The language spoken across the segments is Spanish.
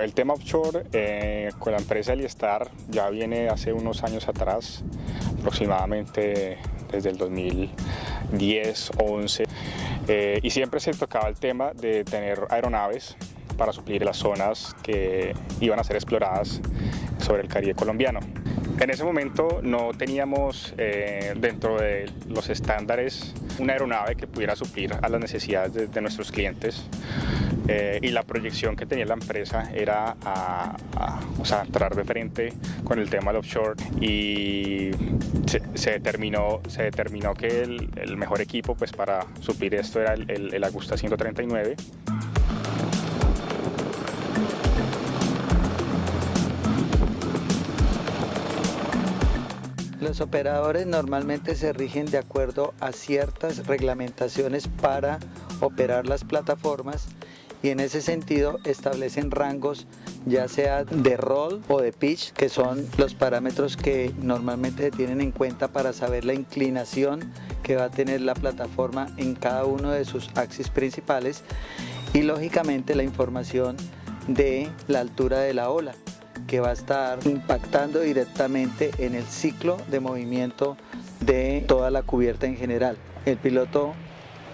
El tema offshore con la empresa Eliestar ya viene hace unos años atrás, aproximadamente desde el 2010 o 11, y siempre se tocaba el tema de tener aeronaves para suplir las zonas que iban a ser exploradas sobre el Caribe colombiano. En ese momento no teníamos dentro de los estándares una aeronave que pudiera suplir a las necesidades de nuestros clientes, y la proyección que tenía la empresa era entrar de frente con el tema del offshore, y se determinó que el mejor equipo pues, para suplir esto era el Agusta 139. Los operadores normalmente se rigen de acuerdo a ciertas reglamentaciones para operar las plataformas, y en ese sentido establecen rangos ya sea de roll o de pitch, que son los parámetros que normalmente se tienen en cuenta para saber la inclinación que va a tener la plataforma en cada uno de sus axis principales, y lógicamente la información de la altura de la ola, que va a estar impactando directamente en el ciclo de movimiento de toda la cubierta en general. El piloto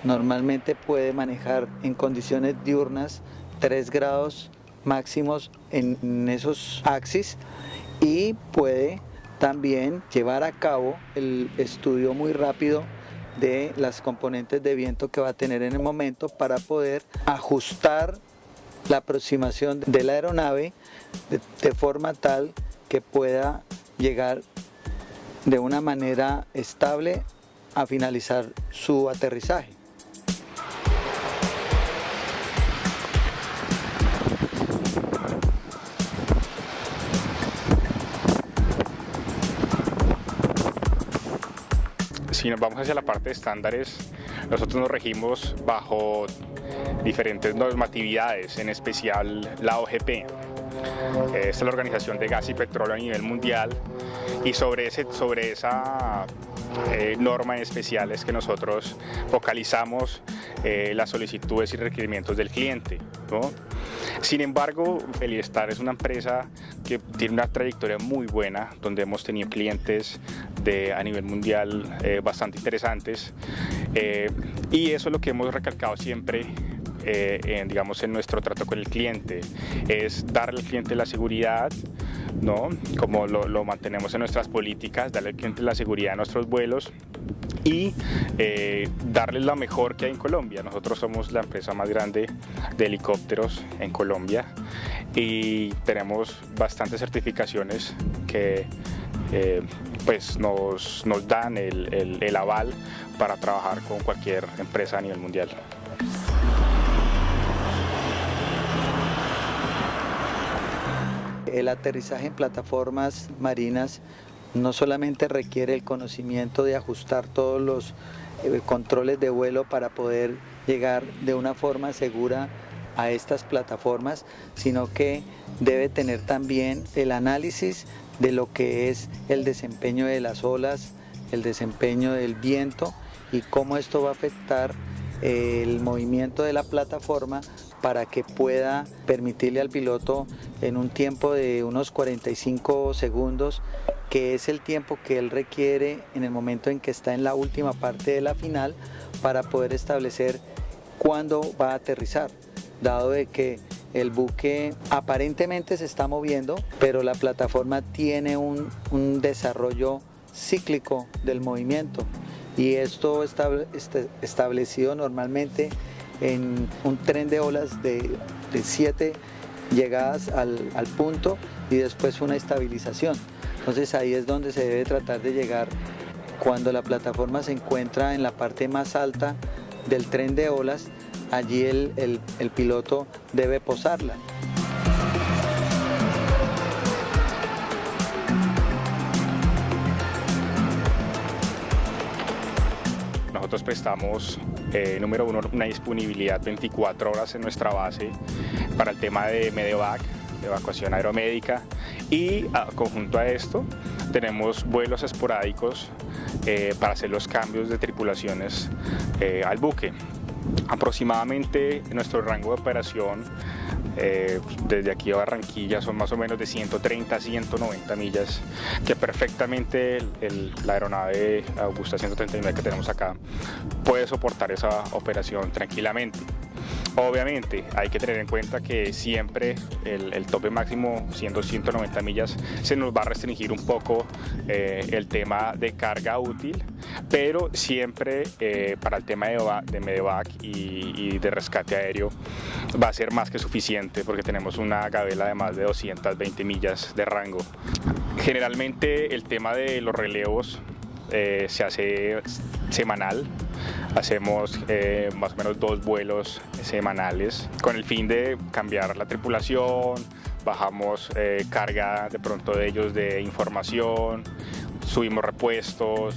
normalmente puede manejar en condiciones diurnas 3 grados máximos en esos axis, y puede también llevar a cabo el estudio muy rápido de las componentes de viento que va a tener en el momento para poder ajustar la aproximación de la aeronave de forma tal que pueda llegar de una manera estable a finalizar su aterrizaje. Si nos vamos hacia la parte de estándares, nosotros nos regimos bajo diferentes normatividades, en especial la OGP. Esta es la Organización de Gas y Petróleo a nivel mundial, y sobre esa norma en especial es que nosotros focalizamos las solicitudes y requerimientos del cliente, ¿no? Sin embargo, Eliestar es una empresa que tiene una trayectoria muy buena, donde hemos tenido clientes a nivel mundial bastante interesantes, y eso es lo que hemos recalcado siempre en nuestro trato con el cliente, es darle al cliente la seguridad, ¿no? Como lo mantenemos en nuestras políticas, darle al cliente la seguridad de nuestros vuelos y darles la mejor que hay en Colombia. Nosotros somos la empresa más grande de helicópteros en Colombia y tenemos bastantes certificaciones que pues nos dan el aval para trabajar con cualquier empresa a nivel mundial. El aterrizaje en plataformas marinas no solamente requiere el conocimiento de ajustar todos los controles de vuelo para poder llegar de una forma segura a estas plataformas, sino que debe tener también el análisis de lo que es el desempeño de las olas, el desempeño del viento y cómo esto va a afectar el movimiento de la plataforma para que pueda permitirle al piloto en un tiempo de unos 45 segundos, que es el tiempo que él requiere en el momento en que está en la última parte de la final, para poder establecer cuándo va a aterrizar, dado de que el buque aparentemente se está moviendo, pero la plataforma tiene un desarrollo cíclico del movimiento, y esto establecido normalmente en un tren de olas de 7 llegadas al punto y después una estabilización. Entonces ahí es donde se debe tratar de llegar cuando la plataforma se encuentra en la parte más alta del tren de olas. Allí el piloto debe posarla. Nosotros prestamos, número uno, una disponibilidad 24 horas en nuestra base para el tema de medevac, de evacuación aeromédica, y conjunto a esto tenemos vuelos esporádicos para hacer los cambios de tripulaciones al buque. Aproximadamente nuestro rango de operación desde aquí a Barranquilla son más o menos de 130 a 190 millas, que perfectamente la aeronave Augusta 139 que tenemos acá puede soportar esa operación tranquilamente. Obviamente hay que tener en cuenta que siempre el tope máximo, siendo 190 millas, se nos va a restringir un poco el tema de carga útil, pero siempre para el tema de medevac y de rescate aéreo va a ser más que suficiente, porque tenemos una gabela de más de 220 millas de rango. Generalmente el tema de los relevos se hace semanal. Hacemos más o menos 2 vuelos semanales con el fin de cambiar la tripulación, bajamos carga de pronto de ellos de información, subimos repuestos.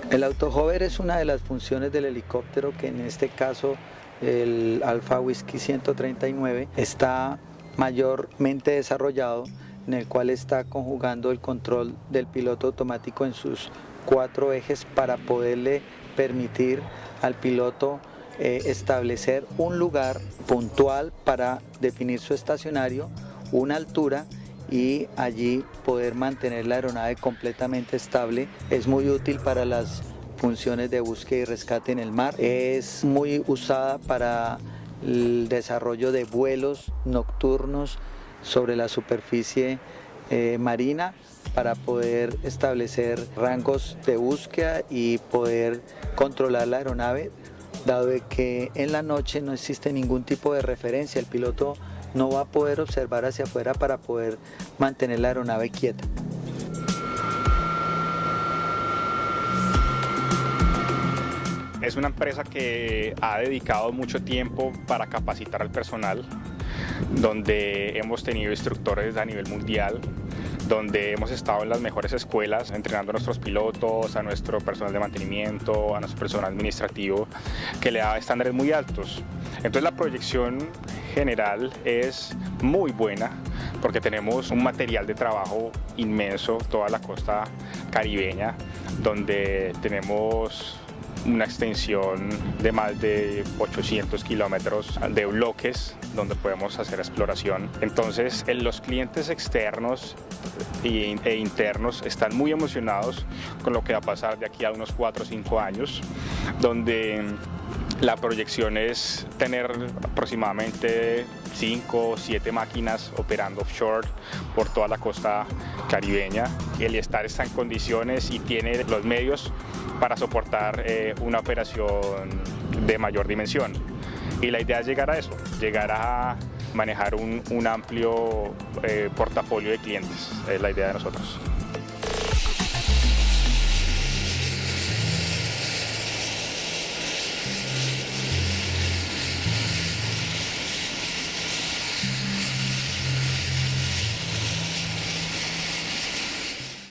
El autohover es una de las funciones del helicóptero que en este caso el Alfa Whisky 139 está mayormente desarrollado, en el cual está conjugando el control del piloto automático en sus 4 ejes para poderle permitir al piloto establecer un lugar puntual para definir su estacionario, una altura y allí poder mantener la aeronave completamente estable. Es muy útil para las funciones de búsqueda y rescate en el mar. Es muy usada para el desarrollo de vuelos nocturnos sobre la superficie marina para poder establecer rangos de búsqueda y poder controlar la aeronave, dado que en la noche no existe ningún tipo de referencia, el piloto no va a poder observar hacia afuera para poder mantener la aeronave quieta. Es una empresa que ha dedicado mucho tiempo para capacitar al personal, donde hemos tenido instructores a nivel mundial, donde hemos estado en las mejores escuelas entrenando a nuestros pilotos, a nuestro personal de mantenimiento, a nuestro personal administrativo, que le da estándares muy altos. Entonces la proyección general es muy buena porque tenemos un material de trabajo inmenso, toda la costa caribeña, donde tenemos una extensión de más de 800 kilómetros de bloques donde podemos hacer exploración. Entonces los clientes externos e internos están muy emocionados con lo que va a pasar de aquí a unos 4 o 5 años, donde la proyección es tener aproximadamente 5 o 7 máquinas operando offshore por toda la costa caribeña. El Star está en condiciones y tiene los medios para soportar una operación de mayor dimensión. Y la idea es llegar a eso, llegar a manejar un amplio portafolio de clientes, es la idea de nosotros.